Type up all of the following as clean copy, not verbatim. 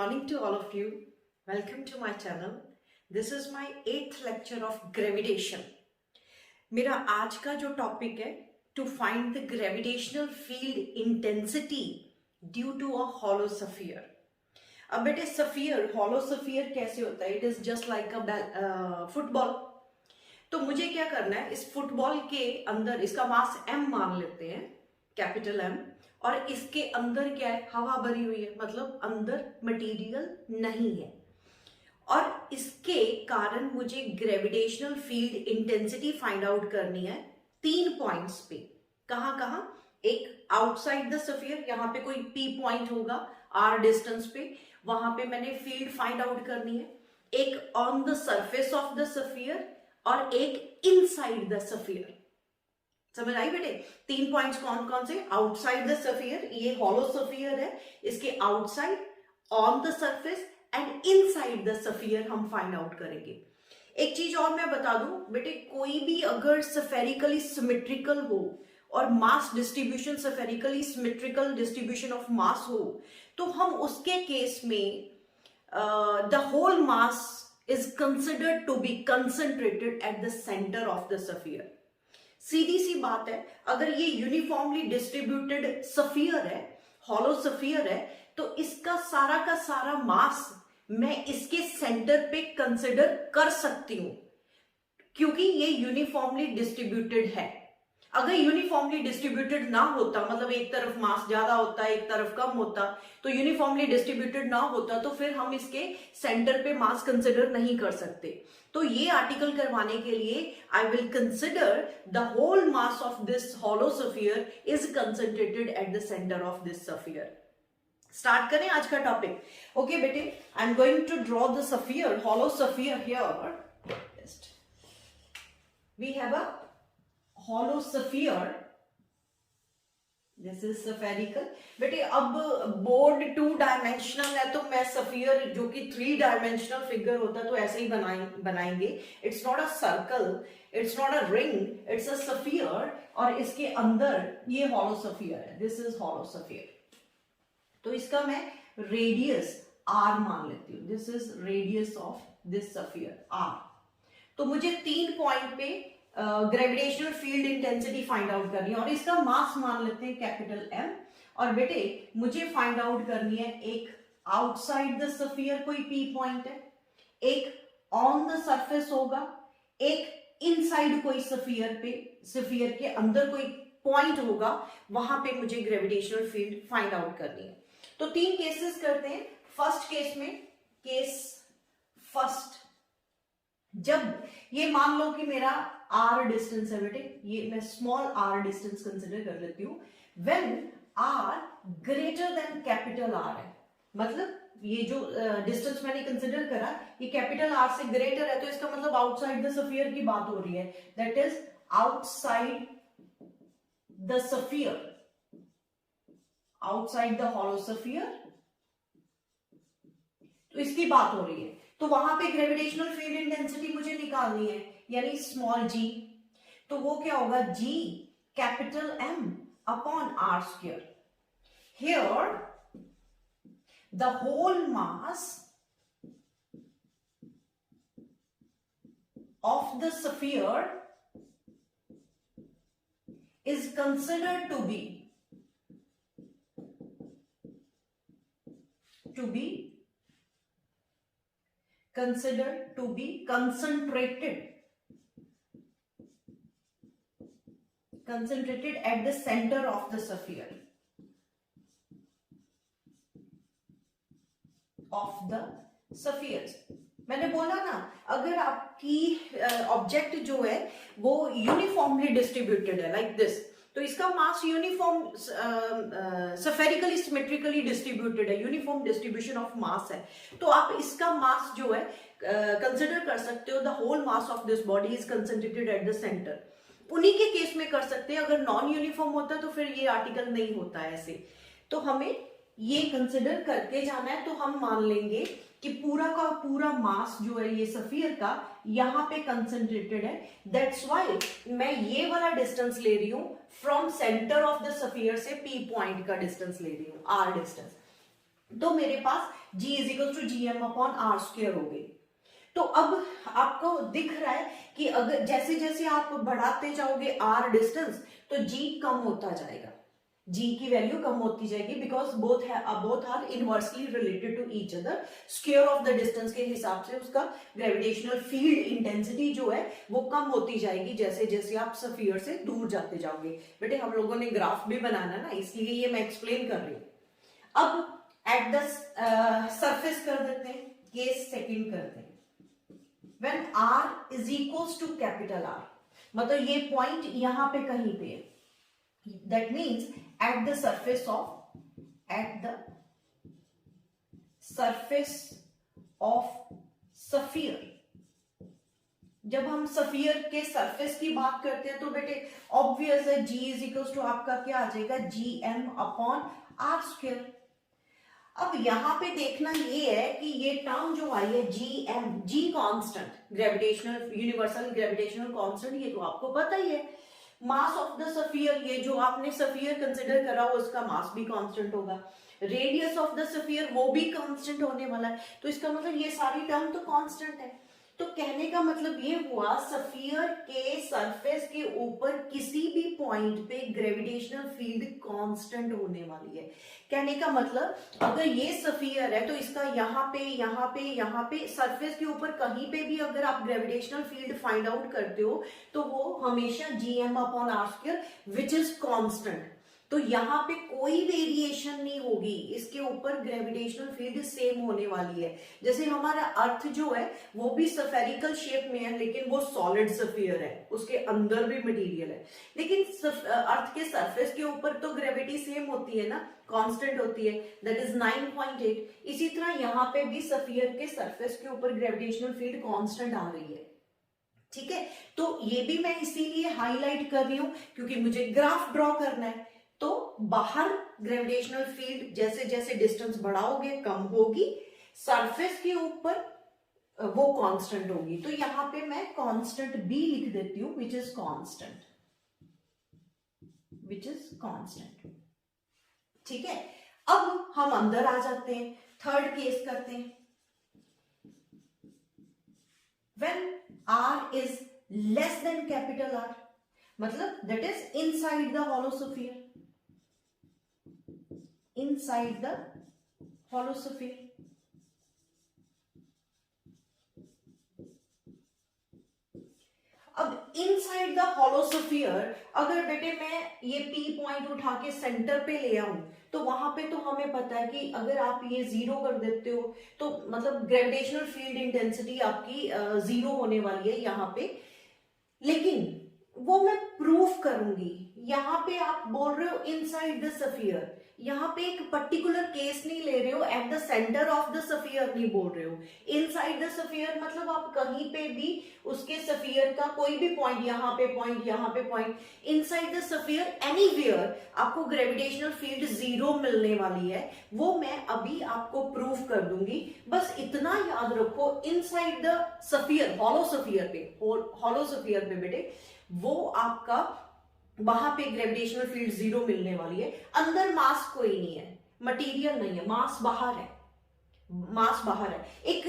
morning to all of you. Welcome to my channel. This is my 8th lecture of gravitation. मेरा आज का जो topic है to find the gravitational field intensity due to a hollow sphere. अब बेटे sphere, hollow sphere कैसे होता है? It is just like a football. तो मुझे क्या करना है, इस फुटबॉल के अंदर इसका मास m मान लेते हैं, कैपिटल M, और इसके अंदर क्या है? हवा भरी हुई है, मतलब अंदर मटेरियल नहीं है. और इसके कारण मुझे gravitational field intensity find out करनी है 3 पॉइंट्स पे. कहां कहां? एक आउटसाइड द स्फीयर, यहां पे कोई P पॉइंट होगा r डिस्टेंस पे, वहां पे मैंने फील्ड फाइंड आउट करनी है. एक on the surface of the sphere और एक इनसाइड द स्फीयर. समझ आई बेटे? 3 पॉइंट्स कौन कौन से? आउटसाइड द स्फीयर, ये हॉलो स्फीयर है, इसके outside, on the surface and inside the sphere हम फाइंड आउट करेंगे. एक चीज और मैं बता दूं बेटे, कोई भी अगर स्फेरिकली सिमेट्रिकल हो और mass distribution spherically symmetrical distribution of mass हो, तो हम उसके केस में the whole mass is considered to be concentrated at the centre of the sphere. सीधी सी बात है, अगर ये यूनिफॉर्मली डिस्ट्रीब्यूटेड स्फीयर है, हॉलो स्फीयर है, तो इसका सारा का सारा मास मैं इसके सेंटर पे कंसिडर कर सकती हूं, क्योंकि ये यूनिफॉर्मली डिस्ट्रीब्यूटेड है. अगर यूनिफॉर्मली डिस्ट्रीब्यूटेड ना होता, मतलब एक तरफ मास ज्यादा होता है, एक तरफ कम होता, तो यूनिफॉर्मली डिस्ट्रीब्यूटेड ना होता, तो फिर हम इसके सेंटर पे मास कंसिडर नहीं कर सकते. तो ये आर्टिकल करवाने के लिए I will consider the whole mass of this hollow sphere is concentrated at the centre of this sphere. Start करें आज का टॉपिक. ओके बेटे, I am going to draw the sphere, hollow sphere here. We have a hollow sphere. This is spherical. बेटे अब board 2 dimensional है, तो मैं sphere जो कि 3 डायमेंशनल फिगर होता है तो ऐसे ही बनाएंगे. It's not a circle, it's not a ring, it's a sphere. और इसके अंदर ये हॉलो स्फीयर है. This is hollow sphere. तो इसका मैं रेडियस r मान लेती हूँ. This is radius of this sphere r. तो मुझे 3 पॉइंट पे gravitational field intensity find out करनी है, और इसका मास मान लेते हैं कैपिटल M. और बेटे मुझे फाइंड आउट करनी है, एक आउटसाइड द स्फीयर कोई P पॉइंट है, एक ऑन द सरफेस होगा, एक इनसाइड कोई स्फीयर के अंदर कोई पॉइंट होगा, वहां पे मुझे ग्रेविटेशनल फील्ड फाइंड आउट करनी है. तो 3 केसेस करते हैं. फर्स्ट केस में, केस फर्स्ट, जब ये मान लो कि मेरा r डिस्टेंस है बेटे, ये मैं स्मॉल r डिस्टेंस कंसिडर कर लेती हूं. When r greater than capital R है, मतलब ये जो डिस्टेंस मैंने कंसिडर करा ये कैपिटल R से ग्रेटर है, तो इसका मतलब आउटसाइड द स्फीयर की बात हो रही है. That is outside the sphere, outside the hollow sphere, तो इसकी बात हो रही है. तो वहां पे ग्रेविटेशनल फील्ड इंटेंसिटी मुझे निकालनी है, यानी स्मॉल g. तो वो क्या होगा? g capital M upon r square. Here the whole mass of the sphere is considered to be considered to be concentrated at the center of the sphere of the spheres. मैंने बोला ना, अगर आपकी object जो है वो uniformly distributed है like this, तो इसका मास यूनिफॉर्म स्फेरिकली सिमेट्रिकली डिस्ट्रीब्यूटेड है, यूनिफॉर्म डिस्ट्रीब्यूशन ऑफ मास है. तो आप इसका मास जो है कंसिडर कर सकते हो, the whole mass of this body is concentrated at the centre. उन्हीं के केस में कर सकते हैं. अगर नॉन यूनिफॉर्म होता है तो फिर ये आर्टिकल नहीं होता है ऐसे. तो हमें ये कंसिडर करके जाना है. तो हम मान लेंगे कि पूरा का पूरा मास जो है ये स्फीयर का यहां पे कंसंट्रेटेड है. दैट्स व्हाई मैं ये वाला डिस्टेंस ले रही हूं from centre of the sphere से P पॉइंट का डिस्टेंस ले रही हूं, R डिस्टेंस. तो मेरे पास g is equal to G M upon R square हो गई। तो अब आपको दिख रहा है कि अगर जैसे जैसे आप बढ़ाते जाओगे r डिस्टेंस, तो g कम होता जाएगा, g की वैल्यू कम होती जाएगी, because both are inversely related to each other. Square of the distance के हिसाब से उसका ग्रेविटेशनल फील्ड इंटेंसिटी जो है वो कम होती जाएगी जैसे जैसे आप स्फीयर से दूर जाते जाओगे। बेटे हम लोगों ने ग्राफ भी बनाना ना, इसलिए ये मैं एक्सप्लेन कर रही हूं। अब एट द सरफेस कर देते हैं, केस सेकंड करते हैं। When r is equals to capital R, मतलब ये पॉइंट यहां पे कहीं पे है, that means at the surface of sphere। जब हम स्फीयर के सरफेस की बात करते हैं तो बेटे ऑब्वियस है g इज इक्वल टू आपका क्या आ जाएगा, G M upon R square. अब यहां पे देखना ये है कि ये टर्म जो आई है G M, G constant, gravitational universal gravitational constant, ये तो आपको पता ही है। मास ऑफ द स्फीयर, ये जो आपने स्फीयर कंसिडर करा हो उसका मास भी कांस्टेंट होगा। रेडियस ऑफ द स्फीयर वो भी कांस्टेंट होने वाला है, तो इसका मतलब ये सारी टर्म तो कांस्टेंट है। तो कहने का मतलब ये हुआ स्फीयर के सरफेस के ऊपर किसी भी पॉइंट पे ग्रेविटेशनल फील्ड कांस्टेंट होने वाली है। कहने का मतलब अगर ये स्फीयर है तो इसका यहाँ पे सरफेस के ऊपर कहीं पे भी अगर आप ग्रेविटेशनल फील्ड फाइंड आउट करते हो तो वो हमेशा G M upon R square which is constant. तो यहाँ पे कोई वेरिएशन नहीं होगी, इसके ऊपर ग्रेविटेशनल फील्ड सेम होने वाली है। जैसे हमारा अर्थ जो है वो भी स्फेरिकल शेप में है, लेकिन वो सॉलिड स्फीयर है, उसके अंदर भी मटेरियल है, लेकिन अर्थ के सरफेस के ऊपर तो ग्रेविटी सेम होती है ना, कांस्टेंट होती है, दैट इज 9.8। इसी तरह यहाँ पे भी स्फीयर के सरफेस के ऊपर ग्रेविटेशनल फील्ड कांस्टेंट आ रही है। ठीक है, तो ये भी मैं इसीलिए हाईलाइट कर रही हूं क्योंकि मुझे ग्राफ ड्रॉ करना है। तो बाहर ग्रेविटेशनल फील्ड जैसे जैसे डिस्टेंस बढ़ाओगे कम होगी, सरफेस के ऊपर वो कांस्टेंट होगी। तो यहां पे मैं कांस्टेंट बी लिख देती हूं, विच इज कांस्टेंट। ठीक है, अब हम अंदर आ जाते हैं, थर्ड केस करते हैं। When r is less than capital R, मतलब that is inside the hollow sphere, inside the hollow sphere। अब इनसाइड द hollow sphere अगर बेटे मैं ये P पॉइंट उठा के सेंटर पे ले आऊं तो वहां पे तो हमें पता है कि अगर आप ये जीरो कर देते हो तो मतलब ग्रेविटेशनल फील्ड इंटेंसिटी आपकी जीरो होने वाली है यहाँ पे, लेकिन वो मैं प्रूफ करूंगी। यहाँ पे आप बोल रहे हो इनसाइड द स्फीयर, यहाँ पे एक पर्टिकुलर केस नहीं ले रहे हो, eight the centre of the sphere नहीं बोल रहे हो। इनसाइड द स्फीयर मतलब आप कहीं पे भी उसके स्फीयर का कोई भी पॉइंट, यहाँ पे point, inside the sphere anywhere आपको ग्रेविटेशनल फील्ड जीरो मिलने वाली है। वो मैं अभी आपको प्रूफ कर दूंगी। बस इतना याद रखो, inside the sphere, hollow sphere पे बेटे वो आपका वहां पे ग्रेविटेशनल फील्ड जीरो मिलने वाली है। अंदर मास कोई नहीं है, मटेरियल नहीं है, मास बाहर है। एक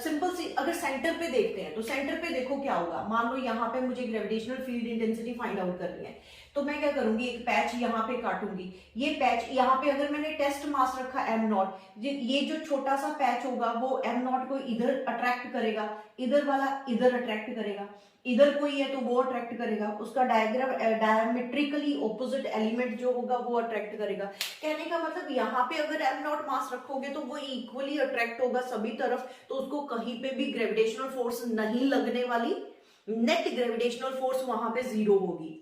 सिंपल सी अगर सेंटर पे देखते हैं तो सेंटर पे देखो क्या होगा। मान लो यहाँ पे मुझे gravitational field intensity find out करनी है, तो मैं क्या करूंगी, एक पैच यहाँ पे काटूंगी। ये पैच यहाँ पे अगर मैंने टेस्ट मास रखा m0, ये जो छोटा सा पैच होगा वो m0 को इधर अट्रैक्ट करेगा, इधर वाला इधर अट्रैक्ट करेगा, इधर कोई है तो वो अट्रैक्ट करेगा, उसका डायमेट्रिकली ऑपोजिट एलिमेंट जो होगा वो अट्रैक्ट करेगा। कहने का मतलब यहाँ पे अगर m0 मास रखोगे तो वो इक्वली अट्रैक्ट होगा सभी तरफ, तो उसको कहीं पे भी ग्रेविटेशनल फोर्स नहीं लगने वाली, नेट ग्रेविटेशनल फोर्स वहां पे जीरो होगी।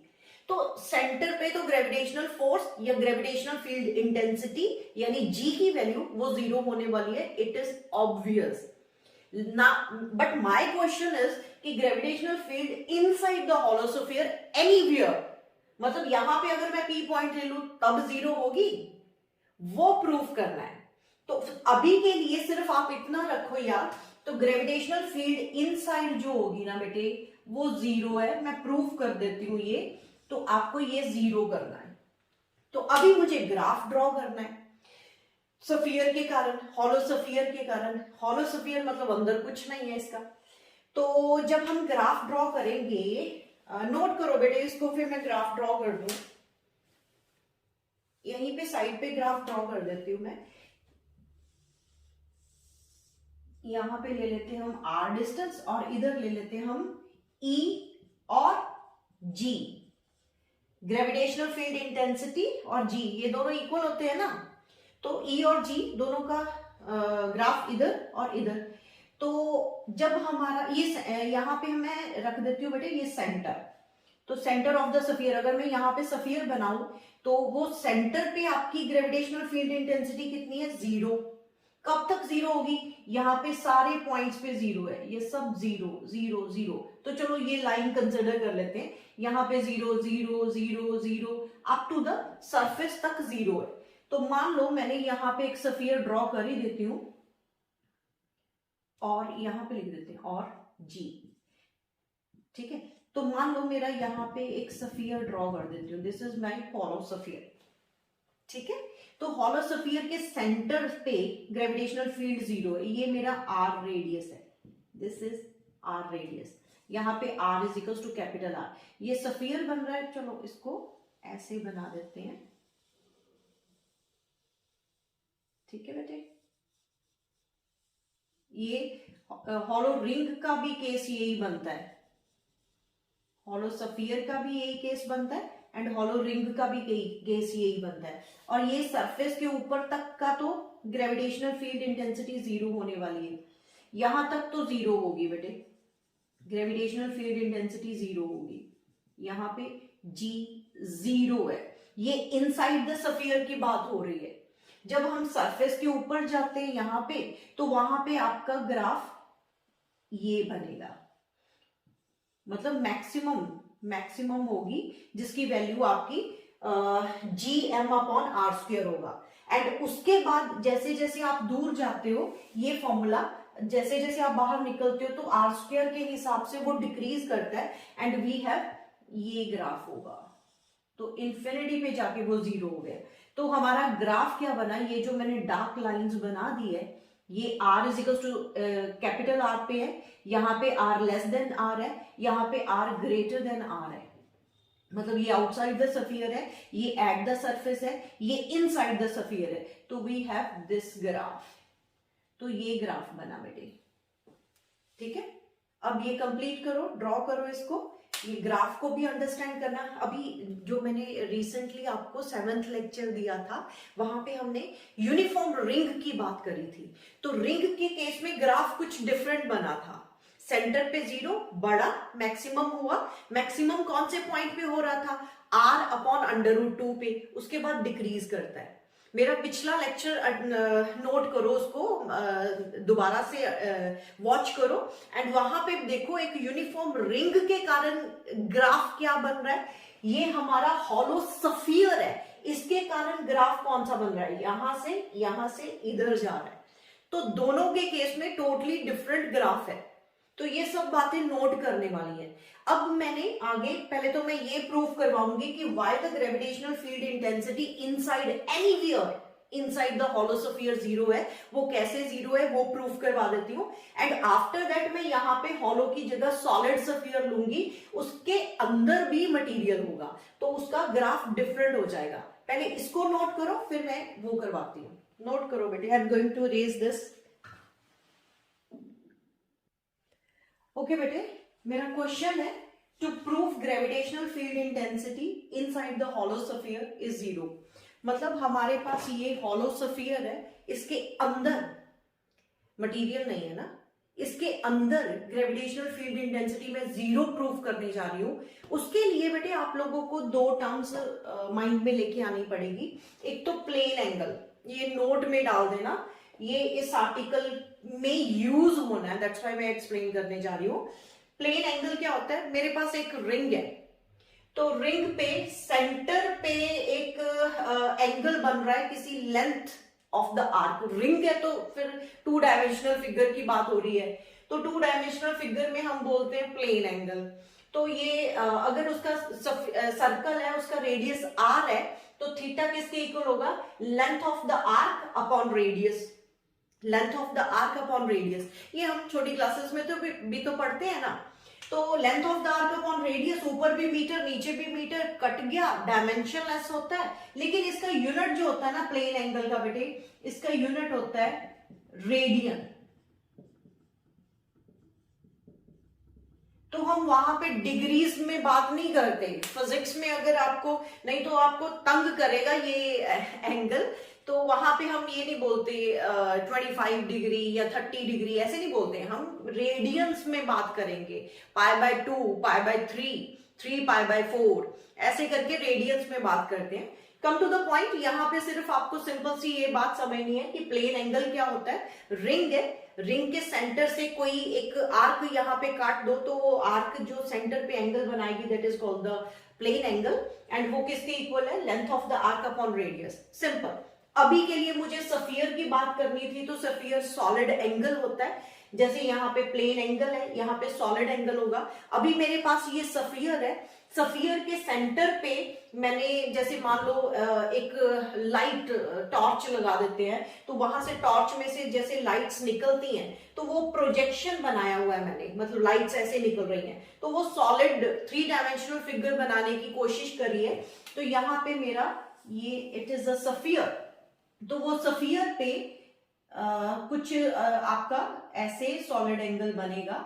तो सेंटर पे तो ग्रेविटेशनल फोर्स या ग्रेविटेशनल फील्ड इंटेंसिटी यानी जी की वैल्यू वो जीरो होने वाली है, इट इज ऑब्वियस ना। बट माय क्वेश्चन इज कि gravitational field inside the hollow sphere anywhere, मतलब यहां पे अगर मैं P पॉइंट ले लूं तब जीरो होगी, वो प्रूफ करना है। तो अभी के लिए सिर्फ आप इतना रखो यार, तो ग्रेविटेशनल फील्ड इनसाइड जो होगी ना बेटे वो जीरो है। मैं प्रूफ कर देती हूं ये, तो आपको ये जीरो करना है। तो अभी मुझे ग्राफ ड्रॉ करना है। सफियर के कारण, हॉलो सफियर के कारण, हॉलो सफियर मतलब अंदर कुछ नहीं है इसका। तो जब हम ग्राफ ड्रॉ करेंगे, नोट करो बेटे इसको, फिर मैं ग्राफ ड्रॉ कर दूं, यहीं पे साइड पे ग्राफ ड्रॉ कर देती हूं मैं। यहां पे ले लेते हैं हम आर डिस्टेंस और इधर ले लेते हैं हम ई और जी। ग्रेविटेशनल फील्ड इंटेंसिटी और जी ये दोनों इक्वल होते हैं ना, तो ई और जी दोनों का ग्राफ इधर और इधर। तो जब हमारा ये यहाँ पे मैं रख देती हूँ बेटे ये सेंटर, तो सेंटर ऑफ द सफियर, अगर मैं यहाँ पे सफियर बनाऊं तो वो सेंटर पे आपकी ग्रेविटेशनल फील्ड इंटेंसिटी कितनी है, 0। कब तक 0 होगी, यहाँ पे सारे पॉइंट्स पे 0 है, ये सब 0 0 0। तो चलो ये लाइन कंसिडर कर लेते हैं, यहाँ पे 0 0 0 0 अप टू द सरफेस तक 0 है। तो मान लो मैंने यहाँ पे एक सफियर ड्रॉ कर ही देती हूं और यहाँ पे लिख देते हैं और जी, ठीक है। तो मान लो मेरा यहाँ पे एक सफियर ड्रॉ कर देती हूँ, this is my hollow sphere, ठीक है। तो हॉलो सफियर के सेंटर पे ग्रेविटेशनल फील्ड 0 है, ये मेरा आर रेडियस है, दिस इज आर रेडियस। यहाँ पे R is equal to capital R, ये सफियर बन रहा है, चलो इसको ऐसे बना देते हैं, ठीक है बेटे। ये हॉलो रिंग का भी केस यही बनता है, हॉलो सफियर का भी यही केस बनता है एंड हॉलो रिंग का भी केस यही बनता है। और ये सरफेस के ऊपर तक का तो ग्रेविटेशनल फील्ड इंटेंसिटी 0 होने वाली है, यहां तक तो 0 होगी बेटे, ग्रेविटेशनल फील्ड इंटेंसिटी 0 होगी, यहाँ पे जी 0 है। ये इनसाइड द सफियर की बात हो रही है। जब हम सरफेस के ऊपर जाते हैं यहाँ पे, तो वहां पे आपका ग्राफ ये बनेगा, मतलब मैक्सिमम होगी जिसकी वैल्यू आपकी G M upon R square होगा। एंड उसके बाद जैसे जैसे आप दूर जाते हो, ये फॉर्मूला जैसे जैसे आप बाहर निकलते हो तो आर स्क्वायर के हिसाब से वो डिक्रीज करता है एंड वी हैव ये ग्राफ होगा, तो इंफिनिटी पे जाके वो 0 हो गया। तो हमारा ग्राफ क्या बना, ये जो मैंने डार्क लाइंस बना दी है, ये r is equal to capital R पे है, यहाँ पे r लेस देन r है, यहाँ पे r ग्रेटर देन r है, मतलब ये आउटसाइड द सफियर है, ये एट द सरफेस है, ये इनसाइड द सफियर है। तो वी हैव दिस ग्राफ, तो ये ग्राफ बना बेटे, ठीक है। अब ये कंप्लीट करो, ड्रॉ करो इसको, ये ग्राफ को भी अंडरस्टैंड करना। अभी जो मैंने रिसेंटली आपको 7th लेक्चर दिया था, वहां पे हमने यूनिफॉर्म रिंग की बात करी थी। तो रिंग के केस में ग्राफ कुछ डिफरेंट बना था, सेंटर पे 0 बड़ा मैक्सिमम हुआ, मैक्सिमम कौन से पॉइंट पे हो रहा था, r अपॉन √2 पे, उसके बाद डिक्रीज करता है। मेरा पिछला लेक्चर नोट करो, उसको दोबारा से वॉच करो एंड वहां पे देखो एक यूनिफॉर्म रिंग के कारण ग्राफ क्या बन रहा है, ये हमारा हॉलो सफियर है, इसके कारण ग्राफ कौन सा बन रहा है, यहां से इधर जा रहा है। तो दोनों के केस में टोटली डिफरेंट ग्राफ है, तो ये सब बातें नोट करने वाली है। अब मैंने आगे पहले तो मैं ये प्रूव करवाऊंगी कि why the gravitational field intensity inside anywhere inside the hollow sphere 0 है, वो कैसे 0 है वो प्रूव करवा देती हूँ। एंड आफ्टर दैट मैं यहाँ पे हॉलो की जगह सॉलिड सफियर लूंगी, उसके अंदर भी मटेरियल होगा, तो उसका ग्राफ डिफरेंट हो जाएगा। पहले इसको नोट करो, फिर मैं वो करवाती हूँ। नोट करो बेटे, I am going to raise this. Okay बेटे, मेरा क्वेश्चन है to prove gravitational field intensity inside the hollow sphere is 0। मतलब हमारे पास ये हॉलो सफियर है, इसके अंदर मटेरियल नहीं है ना, इसके अंदर ग्रेविटेशनल फील्ड इंटेंसिटी में 0 प्रूव करने जा रही हूं। उसके लिए बेटे आप लोगों को 2 टर्म्स माइंड में लेके आनी पड़ेगी। एक तो प्लेन एंगल, ये नोट में डाल देना, ये इस आर्टिकल में यूज होना है, दैट्स व्हाई मैं एक्सप्लेन करने जा रही हूं। प्लेन एंगल क्या होता है, मेरे पास एक रिंग है, तो रिंग पे सेंटर पे एक एंगल बन रहा है किसी length of the arc. Ring है तो फिर 2 डायमेंशनल फिगर की बात हो रही है, तो 2 डायमेंशनल फिगर में हम बोलते हैं प्लेन एंगल। तो ये अगर उसका सर्कल है, उसका रेडियस आर है, तो थीटा किसके इक्वल होगा? Length of the arc upon radius. Length of the arc upon radius, ये हम छोटी क्लासेस में तो भी तो पढ़ते हैं ना। तो length of the arc upon radius, ऊपर भी मीटर नीचे भी मीटर, कट गया, डायमेंशन लेस होता है। लेकिन इसका यूनिट जो होता है ना प्लेन एंगल का बेटे, इसका यूनिट होता है रेडियन। तो हम वहां पे डिग्रीज में बात नहीं करते। फिजिक्स में अगर आपको, नहीं तो आपको तंग करेगा ये एंगल, तो वहां पे हम ये नहीं बोलते 25 डिग्री या 30 डिग्री, ऐसे नहीं बोलते। हम रेडियंस में बात करेंगे, pi by 2, pi by 3 pi by 4, ऐसे करके रेडियंस में बात करते हैं। कम टू द पॉइंट, यहाँ पे सिर्फ आपको सिंपल सी ये बात समझनी है कि प्लेन एंगल क्या होता है। रिंग है, रिंग के सेंटर से कोई एक आर्क यहाँ पे काट दो, तो वो आर्क जो सेंटर पे एंगल बनाएगी, that is called the plane angle. And वो किसके इक्वल है? Length of the arc upon radius. Simple. अभी के लिए मुझे सफियर की बात करनी थी, तो सफियर सॉलिड एंगल होता है। जैसे यहाँ पे प्लेन एंगल है, यहाँ पे सॉलिड एंगल होगा। अभी मेरे पास ये सफियर है, सफियर के सेंटर पे मैंने, जैसे मान लो एक लाइट टॉर्च लगा देते हैं, तो वहां से टॉर्च में से जैसे लाइट्स निकलती हैं, तो वो प्रोजेक्शन बनाया हुआ है मैंने, मतलब लाइट्स ऐसे निकल रही हैं, तो वो सॉलिड 3 डायमेंशनल फिगर बनाने की कोशिश करी है। तो यहाँ पे मेरा ये इट इज अ सफियर। तो वो सफियर पे कुछ आपका ऐसे सॉलिड एंगल बनेगा,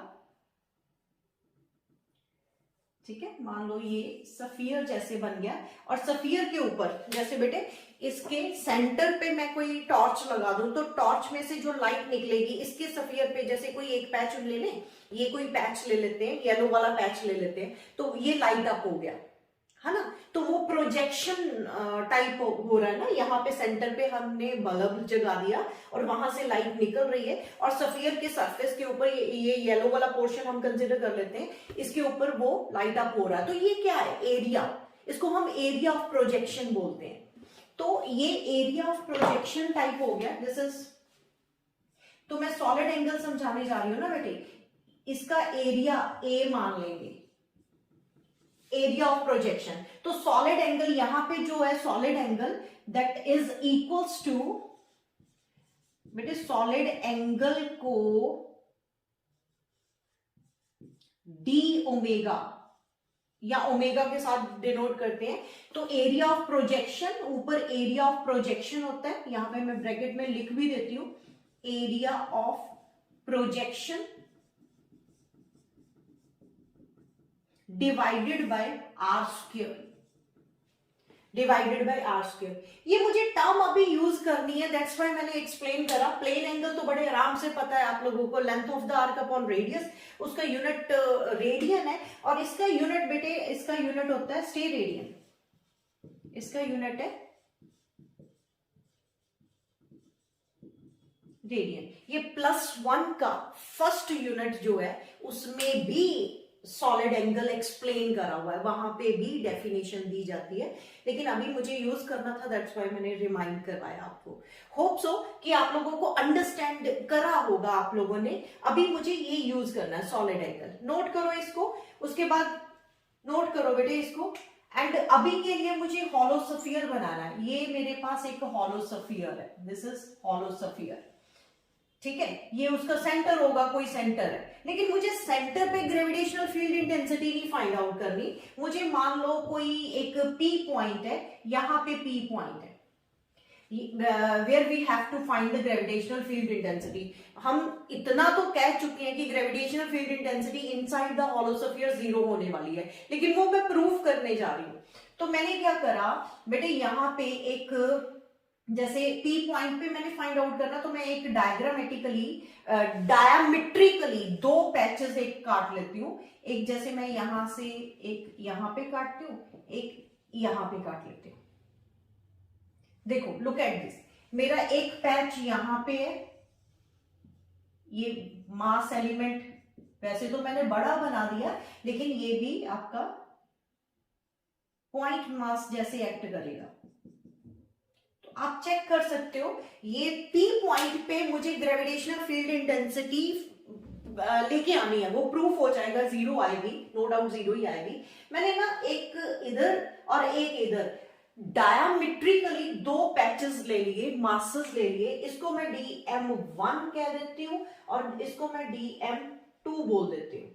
ठीक है। मान लो ये सफियर जैसे बन गया, और सफियर के ऊपर जैसे बेटे इसके सेंटर पे मैं कोई टॉर्च लगा दूं, तो टॉर्च में से जो लाइट निकलेगी इसके सफियर पे, जैसे कोई एक पैच ले लें, ये कोई पैच ले लेते हैं, येलो वाला पैच ले लेते हैं, तो ये लाइट अप हो गया, है ना। तो वो प्रोजेक्शन टाइप हो रहा है ना। यहाँ पे सेंटर पे हमने बल्ब जगा दिया और वहां से लाइट निकल रही है, और सफियर के सरफेस के ऊपर ये येलो वाला पोर्शन हम कंसिडर कर लेते हैं, इसके ऊपर वो लाइट अप हो रहा है। तो ये क्या है? एरिया। इसको हम एरिया ऑफ प्रोजेक्शन बोलते हैं। तो ये एरिया ऑफ प्रोजेक्शन टाइप हो गया। दिस इज, तो मैं सॉलिड एंगल समझाने जा रही हूं ना बेटे, इसका एरिया ए मान लेंगे, एरिया ऑफ प्रोजेक्शन। तो सॉलिड एंगल यहां पे जो है, solid angle that is equals to, बेटे सॉलिड एंगल को डी ओमेगा या ओमेगा के साथ डिनोट करते हैं। तो एरिया ऑफ प्रोजेक्शन, ऊपर एरिया ऑफ प्रोजेक्शन होता है, यहां पे मैं ब्रैकेट में लिख भी देती हूं, area of projection divided by R square, divided by R square. ये मुझे टर्म अभी यूज करनी है, दैट्स व्हाई मैंने एक्सप्लेन करा। प्लेन एंगल तो बड़े आराम से पता है आप लोगों को, length of the arc upon radius, उसका यूनिट रेडियन है, और इसका यूनिट बेटे, इसका यूनिट होता है स्टे रेडियन, इसका यूनिट है रेडियन। ये +1 का फर्स्ट यूनिट जो है, उसमें भी सॉलिड एंगल एक्सप्लेन करा हुआ है, वहां पे भी डेफिनेशन दी जाती है, लेकिन अभी मुझे यूज करना था, दैट्स व्हाई मैंने रिमाइंड करवाया आपको। होप सो कि आप लोगों को अंडरस्टैंड करा होगा आप लोगों ने। अभी मुझे ये यूज करना है सॉलिड एंगल, नोट करो इसको, उसके बाद नोट करो बेटे इसको। एंड अभी के लिए मुझे हॉलो सफियर बनाना है। ये मेरे पास एक हॉलो सफियर है, दिस इज हॉलो सफियर, ठीक है। ये उसका सेंटर होगा, कोई सेंटर है, लेकिन मुझे सेंटर पे ग्रेविटेशनल फील्ड इंटेंसिटी नहीं फाइंड आउट करनी। मुझे मान लो कोई एक पी पॉइंट है, यहां पे पी पॉइंट है, where we have to find the gravitational field intensity. हम इतना तो कह चुके हैं कि gravitational field intensity inside the hollow sphere 0 होने वाली है, लेकिन वो मैं प्रूव करने जा रही हूं। तो मैंने क्या करा बेटे, यहां पे एक, जैसे P पॉइंट पे मैंने फाइंड आउट करना, तो मैं एक डायग्रामेटिकली डायमेट्रिकली 2 पैचेस एक काट लेती हूँ। एक जैसे मैं यहां से एक यहां पे काटती हूँ, एक यहां पे काट लेती हूँ। देखो, लुक एट दिस, मेरा एक पैच यहां पे है, ये मास एलिमेंट, वैसे तो मैंने बड़ा बना दिया, लेकिन ये भी आपका पॉइंट मास जैसे एक्ट करेगा। तो आप चेक कर सकते हो, ये P पॉइंट पे मुझे ग्रेविटेशनल फील्ड इंटेंसिटी लेके आनी है, वो प्रूफ हो जाएगा, जीरो आएगी, नो डाउट जीरो ही आएगी। मैंने ना एक इधर और एक इधर डायामेट्रिकली दो पैचेस ले लिए, मासेस ले लिए, इसको मैं DM1 कह देती हूँ और इसको मैं DM2 बोल देती हूँ।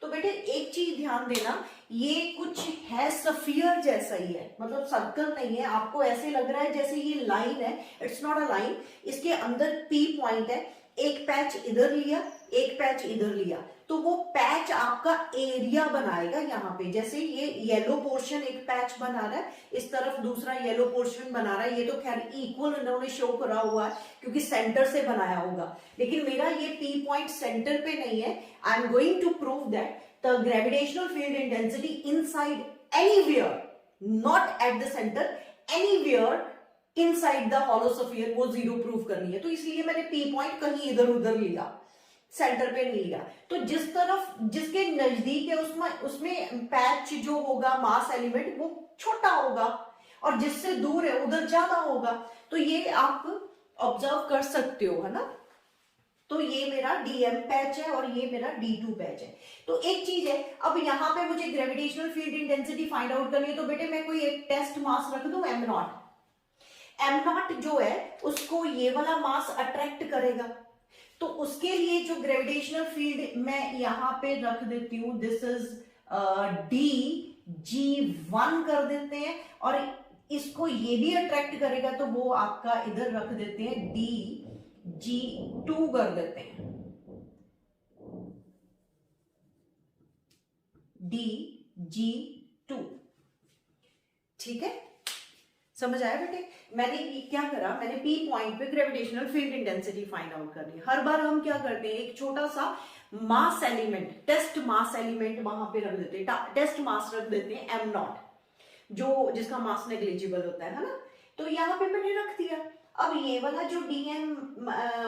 तो बेटे एक चीज ध्यान देना, ये कुछ है सफियर जैसा ही है, मतलब सर्कल नहीं है, आपको ऐसे लग रहा है जैसे ये लाइन है, इट्स नॉट अ लाइन। इसके अंदर P पॉइंट है, एक पैच इधर लिया, एक पैच इधर लिया, तो वो पैच आपका एरिया बनाएगा यहाँ पे। जैसे ये येलो पोर्शन एक पैच बना रहा है, इस तरफ दूसरा येलो पोर्शन बना रहा है, ये तो खैर इक्वल इन्होंने शो करा हुआ है क्योंकि सेंटर से बनाया होगा, लेकिन मेरा ये P पॉइंट सेंटर पे नहीं है। I am going to prove that the gravitational field intensity inside anywhere, not at the centre, anywhere inside the hollow sphere, वो जीरो प्रूव करनी है। तो इसलिए मैंने P पॉइंट कहीं इधर उधर लिया, सेंटर पे नहीं लिया। तो जिस तरफ जिसके नजदीक है उसमें पैच जो होगा मास एलिमेंट वो छोटा होगा, और जिससे दूर है उधर ज्यादा होगा। तो ये आप ऑब्जर्व कर सकते हो, है ना। तो ये मेरा DM पैच है और ये मेरा D2 पैच है। तो एक चीज है, अब यहाँ पे मुझे gravitational field intensity find out करनी है, तो बेटे मैं कोई एक टेस्ट मास रख दूं M0। M0 जो है उसको ये वाला मास अट्रैक्ट करेगा, तो उसके लिए जो ग्रेविटेशनल फील्ड मैं यहां पे रख देती हूं, दिस इज DG1 कर देते हैं, और इसको ये भी अट्रैक्ट करेगा, तो वो आपका इधर रख देते हैं DG2 कर देते हैं, DG2। ठीक है, समझ आया बेटे। मैंने क्या करा, मैंने P पॉइंट पे gravitational field intensity find out करनी है। हर बार हम क्या करते हैं, एक छोटा सा मास एलिमेंट, टेस्ट मास एलिमेंट वहां पे रख देते हैं, टेस्ट मास रख देते हैं M0, जो जिसका मास नेग्लिजिबल होता है ना। तो यहाँ पे मैंने रख दिया। अब ये वाला जो DM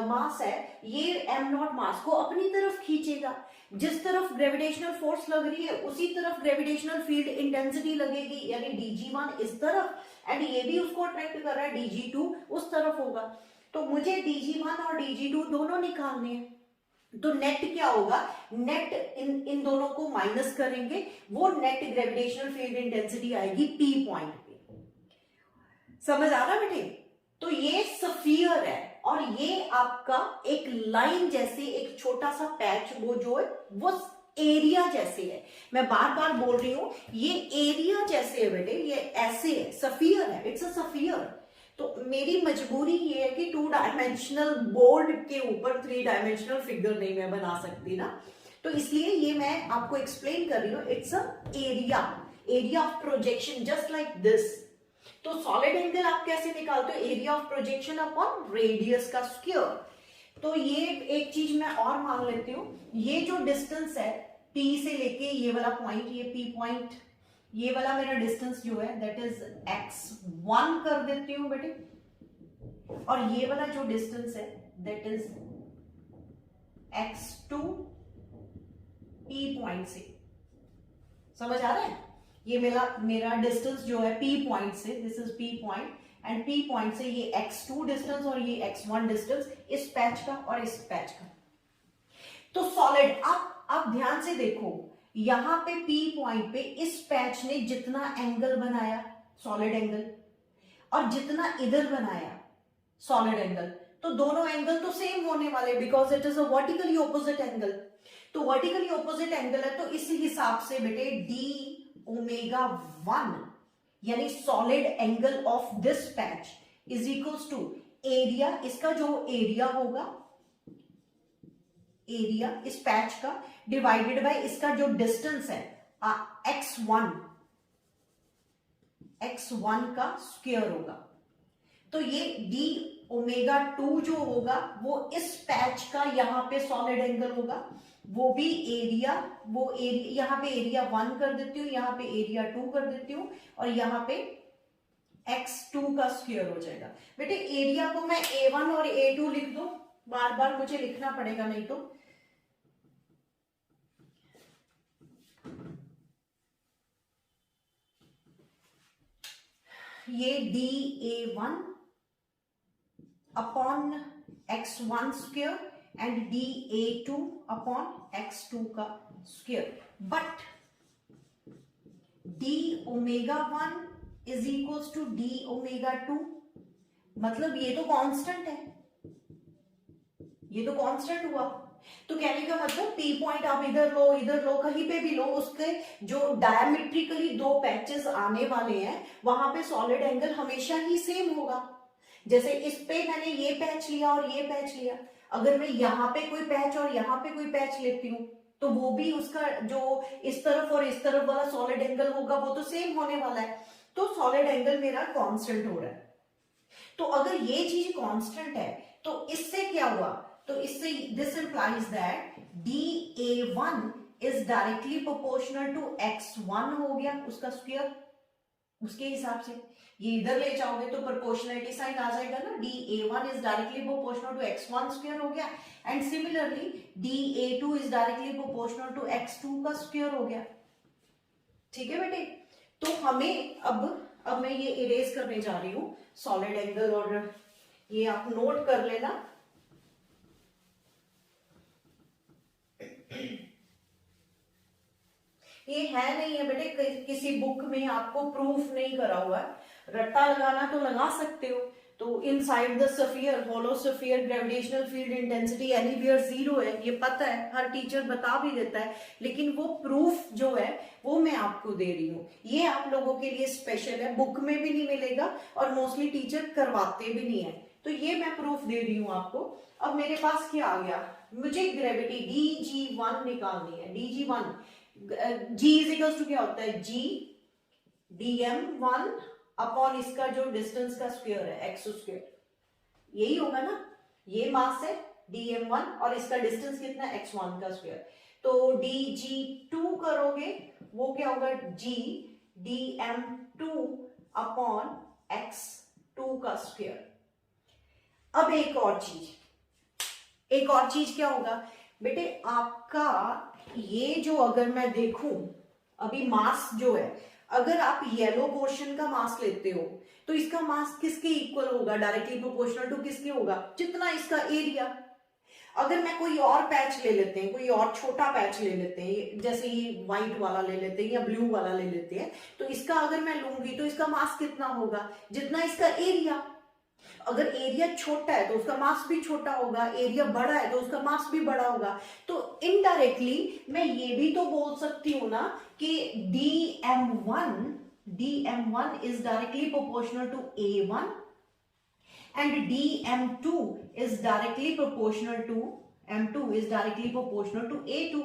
मास है, ये M0 मास को अपनी तरफ खींचेगा, जिस तरफ ग्रेविटेशनल फोर्स लग रही है उसी तरफ ग्रेविटेशनल फील्ड इंटेंसिटी लगेगी, यानी DG1 इस तरफ, एंड ये भी उसको अट्रैक्ट कर रहा है, DG2 उस तरफ होगा। तो मुझे DG1 और DG2 दोनों निकालने हैं। तो नेट क्या होगा, नेट इन दोनों को माइनस करेंगे, वो नेट ग्रेविटेशनल फील्ड इंटेंसिटी आएगी P पॉइंट पे। समझ आ रहा बेटे। तो ये स्फीयर है और ये आपका एक लाइन जैसे एक छोटा सा पैच, वो जो है वो एरिया जैसे है। मैं बार बार बोल रही हूं, ये एरिया जैसे है बेटे, ये ऐसे है, स्फीयर है, इट्स अ स्फीयर। तो मेरी मजबूरी ये है कि 2 डायमेंशनल बोर्ड के ऊपर 3 डायमेंशनल फिगर नहीं मैं बना सकती ना, तो इसलिए ये मैं आपको एक्सप्लेन कर रही हूं। It's a area, area of projection, just like this. तो सॉलिड एंगल आप कैसे निकालते हो, area of projection upon radius का स्क्वायर। तो ये एक चीज मैं और मान लेती हूं, ये जो डिस्टेंस है P से लेके ये वाला पॉइंट, ये P पॉइंट, ये वाला मेरा डिस्टेंस जो है दैट इज x1 कर देती हूं बेटे, और ये वाला जो डिस्टेंस है that is x2 P point से। समझ आ रहा है, ये मेरा डिस्टेंस जो है P पॉइंट से, this is P point, and P point से ये x2 डिस्टेंस और ये x1 डिस्टेंस, इस पैच का और इस पैच का। तो सॉलिड, आप ध्यान से देखो, यहां पे P पॉइंट पे इस पैच ने जितना एंगल बनाया सॉलिड एंगल, और जितना इधर बनाया सॉलिड एंगल, तो दोनों एंगल तो सेम होने वाले, because it is a vertically opposite angle. तो वर्टिकली ऑपोजिट एंगल है, तो इसी हिसाब से बेटे d⍵1 यानी solid angle of this patch is equals to area, इसका जो एरिया होगा, एरिया इस पैच का डिवाइडेड बाय इसका जो डिस्टेंस है x1 का स्क्वायर होगा। तो ये d⍵2 जो होगा वो इस पैच का यहां पे सॉलिड एंगल होगा, वो भी एरिया, वो एरिया, यहां पे एरिया 1 कर देती हूँ, यहां पे एरिया 2 कर देती हूँ, और यहां पे x2 का स्क्वायर हो जाएगा। बेटे एरिया को मैं A1 और A2 लिख दूं, बार बार मुझे लिखना पड़ेगा नहीं तो। ये dA1 upon x1 square and dA2 upon x2 का square, but d omega 1 is equals to d omega 2, मतलब ये तो कांस्टेंट है, ये तो कांस्टेंट हुआ। तो कहने का मतलब P पॉइंट आप इधर लो कहीं पे भी लो, उसके जो डायमेट्रिकली दो पैचेस आने वाले हैं वहां पे सॉलिड एंगल हमेशा ही सेम होगा। जैसे इस पे मैंने ये पैच लिया और ये पैच लिया, अगर मैं यहाँ पे कोई पैच और यहाँ पे कोई पैच लेती हूँ तो वो भी उसका जो इस तरफ और इस तरफ वाला सॉलिड एंगल होगा वो तो सेम होने वाला है। तो सॉलिड एंगल मेरा कांस्टेंट हो रहा है। तो अगर ये चीज कांस्टेंट है तो इससे क्या हुआ, तो इससे this implies that dA1 is directly proportional to x1 हो गया उसका स्क्वायर। उसके हिसाब से ये इधर ले जाओगे तो प्रोपोर्शनलिटी साइन आ जाएगा ना, dA1 is directly proportional to x1 square हो गया, and similarly dA2 is directly proportional to x2 का स्क्वायर हो गया। ठीक है बेटे, तो हमें अब मैं ये इरेज करने जा रही हूं सॉलिड एंगल, और ये आप नोट कर लेना। ये है नहीं है बेटे किसी बुक में आपको प्रूफ नहीं करा हुआ है, रट्टा लगाना तो लगा सकते हो। तो inside the sphere hollow sphere gravitational field intensity anywhere zero है, ये पता है, हर टीचर बता भी देता है, लेकिन वो प्रूफ जो है वो मैं आपको दे रही हूँ। ये आप लोगों के लिए स्पेशल है, बुक में भी नहीं मिलेगा और मोस्टली टीचर करवाते भी नहीं है, तो ये मैं प्रूफ दे रही हूँ आपको। अब मेरे पास क्या आ गया, मुझे ग्रेविटी dg1 निकालनी है। dg1 g is equals to क्या होता है, g dm1 अपॉन इसका जो डिस्टेंस का स्क्वायर है x स्क्वायर, यही होगा ना, ये मास है dm1 और इसका डिस्टेंस कितना है x1 का स्क्वायर। तो dg2 करोगे वो क्या होगा, g dm2 अपॉन x2 का स्क्वायर। अब एक और चीज क्या होगा बेटे, आपका ये जो अगर मैं देखूं अभी मास जो है, अगर आप येलो पोर्शन का मास लेते हो तो इसका मास किसके इक्वल होगा, डायरेक्टली प्रोपोर्शनल टू किसके होगा, जितना इसका एरिया। अगर मैं कोई और पैच ले लेते हैं, कोई और छोटा पैच ले लेते हैं, जैसे ये व्हाइट वाला ले लेते हैं या ब्लू वाला ले लेते हैं, तो इसका अगर मैं लूंगी तो इसका मास कितना होगा, जितना इसका एरिया। अगर एरिया छोटा है तो उसका मास भी छोटा होगा, एरिया बड़ा है तो उसका मास भी बड़ा होगा। तो इनडायरेक्टली मैं ये भी तो बोल सकती हूं ना कि dm1 is directly proportional to a1 and dm2 is directly proportional to a2।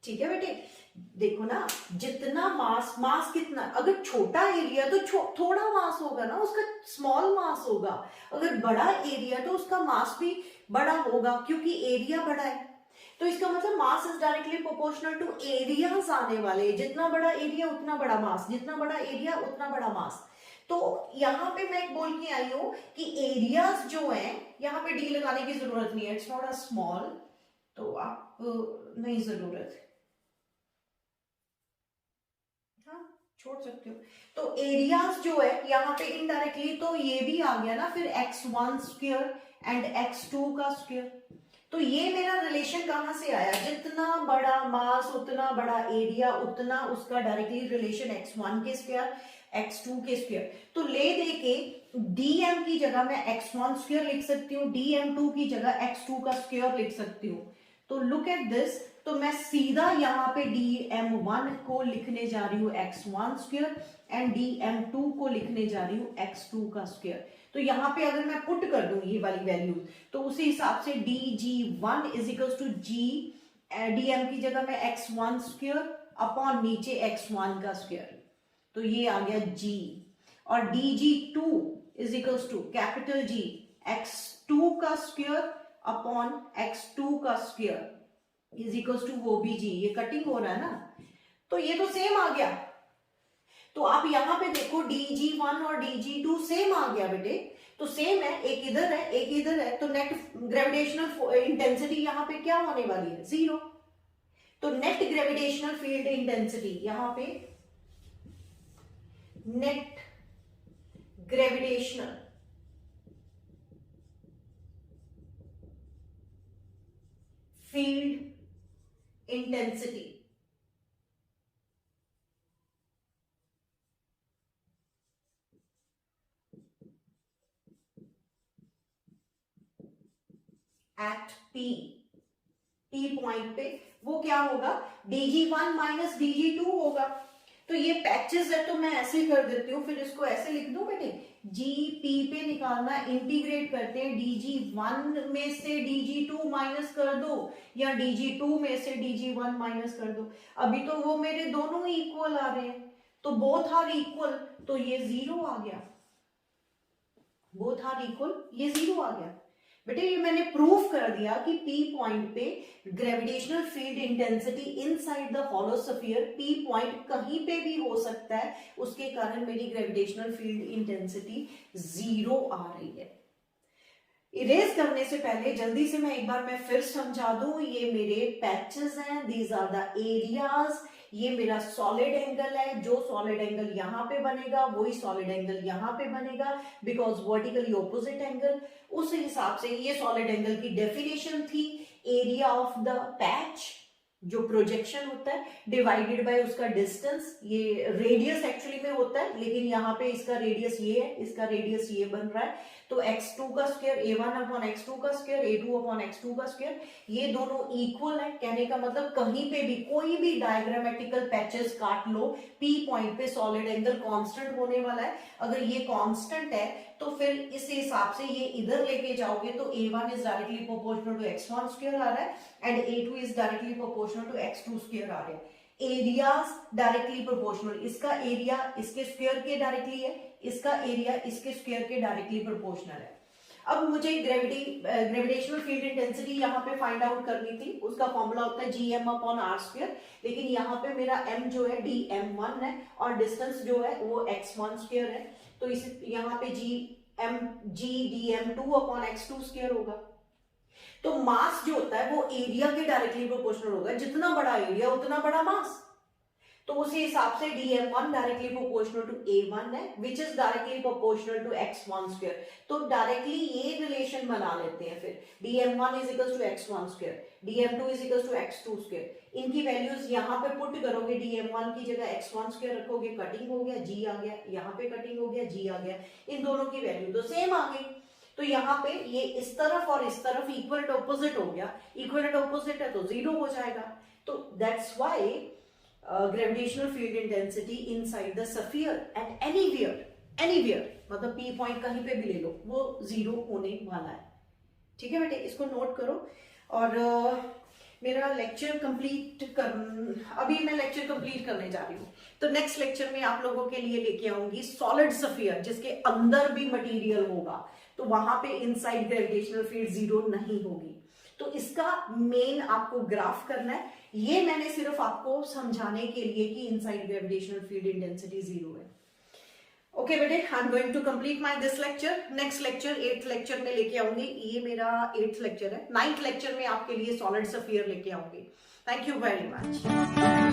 ठीक है बेटे, देखो ना, जितना मास कितना, अगर छोटा एरिया तो थोड़ा मास होगा ना, उसका स्मॉल मास होगा। अगर बड़ा एरिया तो उसका मास भी बड़ा होगा, क्योंकि एरिया बड़ा है। तो इसका मतलब mass is directly proportional to areas आने वाले, जितना बड़ा एरिया उतना बड़ा मास, जितना बड़ा एरिया उतना बड़ा मास। तो यहाँ पे मैं बोल के आई हूं कि एरियाज जो है, यहाँ पे डी लगाने की जरूरत नहीं है, इट्स नॉट अ स्मॉल, तो आप नहीं जरूरत, छोड़ सकते हो। तो एरियाज जो है यहाँ पे इनडायरेक्टली तो ये भी आ गया ना, फिर x1 स्क्वायर एंड x2 का स्क्वायर। तो ये मेरा रिलेशन कहां से आया, जितना बड़ा मास उतना बड़ा एरिया, उतना उसका डायरेक्टली रिलेशन x1 के स्क्वायर x2 के स्क्वायर। तो ले दे के dm की जगह मैं x1 स्क्वायर लिख सकती हूँ, dm2 की जगह x2 का स्क्वायर लिख सकती हूँ। तो लुक एट दिस, तो मैं सीधा यहाँ पे dm1 को लिखने जा रही हूँ x1 स्क्वायर एंड dm2 को लिखने जा रही हूँ x2 का स्क्वायर। तो यहाँ पे अगर मैं पुट कर दूं ये वाली वैल्यू, तो उसी हिसाब से dg1 is equals to g, dm की जगह में x1 स्क्वायर अपॉन नीचे x1 का स्क्वायर, तो ये आ गया g, और dg2 is equals to capital G x2 का स्क्वायर अपॉन x2 का स्क्वायर इज इक्वल्स टू वो भी g, ये कटिंग हो रहा है ना, तो ये तो सेम आ गया। तो आप यहां पे देखो dg1 और dg2 सेम आ गया बेटे, तो सेम है, एक इधर है एक इधर है, तो नेट ग्रेविटेशनल इंटेंसिटी यहां पे क्या होने वाली है, जीरो। तो नेट ग्रेविटेशनल फील्ड इंटेंसिटी यहां पे, net gravitational field intensity. At P point पे वो क्या होगा, dg1 माइनस dg2 होगा। तो ये पैचेस है तो मैं ऐसे कर देती हूँ, फिर इसको ऐसे लिख दूं बेटे, gp पे निकालना, इंटीग्रेट करते हैं, dg1 में से dg2 माइनस कर दो या dg2 में से dg1 माइनस कर दो। अभी तो वो मेरे दोनों इक्वल आ रहे हैं, तो बोथ आर इक्वल, तो ये 0 आ गया, बोथ आर इक्वल, ये 0 आ गया। बेटे ये मैंने प्रूफ कर दिया कि P पॉइंट पे gravitational field intensity inside the hollow sphere, P point कहीं पे भी हो सकता है, उसके कारण मेरी ग्रेविटेशनल फील्ड इंटेंसिटी 0 आ रही है। इरेज करने से पहले जल्दी से मैं एक बार मैं फिर समझा दूं, ये मेरे पैचेस हैं, दीज आर द एरियाज, ये मेरा सॉलिड एंगल है, जो सॉलिड एंगल यहां पे बनेगा वही सॉलिड एंगल यहां पे बनेगा, बिकॉज वर्टिकली ऑपोजिट एंगल। उस हिसाब से ये सॉलिड एंगल की डेफिनेशन थी, एरिया ऑफ द पैच जो प्रोजेक्शन होता है डिवाइडेड बाय उसका डिस्टेंस, ये रेडियस एक्चुअली में होता है, लेकिन यहाँ पे इसका रेडियस ये है, इसका रेडियस ये बन रहा है, तो x2 का स्क्वायर a1 अपॉन x2 का स्क्वायर a2 अपॉन x2 का स्क्वायर, ये दोनों इक्वल है। कहने का मतलब कहीं पे भी कोई भी डायग्रामेटिकल पैचेस काट लो, P पॉइंट पे सॉलिड एंगल कांस्टेंट होने वाला है। अगर ये कांस्टेंट है तो फिर इस हिसाब से ये इधर लेके जाओगे तो a1 is directly proportional to x1 square आ रहा है and a2 is directly proportional to x2 square आ रहा है। एरियाज डायरेक्टली प्रोपोर्शनल, इसका एरिया इसके स्क्वायर के डायरेक्टली है, इसका एरिया इसके स्क्वायर के डायरेक्टली प्रोपोर्शनल है। अब मुझे ग्रेविटेशनल फील्ड इंटेंसिटी यहाँ पे फाइंड आउट करनी थी, उसका फॉर्मूला होता है gm अपॉन r स्क्वायर, लेकिन यहाँ पे मेरा m जो है dm1 है और डिस्टेंस जो है वो x1 स्क्वायर है, तो इस यहाँ पे g dm2 upon x2 square होगा। तो मास जो होता है वो एरिया के डायरेक्टली प्रोपोर्शनल होगा, जितना बड़ा एरिया उतना बड़ा मास, तो उसी हिसाब से dm1 directly proportional to a1 है which is directly proportional to x1 square. तो डायरेक्टली ये रिलेशन बना लेते हैं फिर, dm1 is equal to x1 square, dm2 is equal to x2 square. इनकी वैल्यूज यहाँ पे पुट करोगे, dm1 की जगह x1 स्क्वायर रखोगे, कटिंग हो गया, g आ गया, यहाँ पे कटिंग हो गया, g आ गया, इन दोनों की वैल्यू तो सेम आ गई। तो यहाँ पे ये इस तरफ और इस तरफ इक्वल एंड ऑपोजिट हो गया, इक्वल एंड ऑपोजिट है तो 0 हो जाएगा। तो that's why gravitational field intensity inside the sphere at anywhere मतलब P पॉइंट कहीं पे भी ले लो वो 0 होने वाला है। ठीक है बेटे, इसको नोट करो। और मेरा लेक्चर कंप्लीट अभी मैं लेक्चर कंप्लीट करने जा रही हूँ, तो नेक्स्ट लेक्चर में आप लोगों के लिए लेके आऊंगी सॉलिड स्फीयर जिसके अंदर भी मटेरियल होगा, तो वहां पे इनसाइड ग्रेविटेशनल फील्ड 0 नहीं होगी। तो इसका मेन आपको ग्राफ करना है, ये मैंने सिर्फ आपको समझाने के लिए कि इनसाइड ग्रेविटेशनल फील्ड इंटेंसिटी 0 है। ओके बेटे, I am going to complete my this lecture. Next lecture 8th lecture में लेके आऊंगी, ये मेरा 8th लेक्चर है। 9th लेक्चर में आपके लिए सॉलिड स्फीयर लेके आऊंगी। Thank you very much.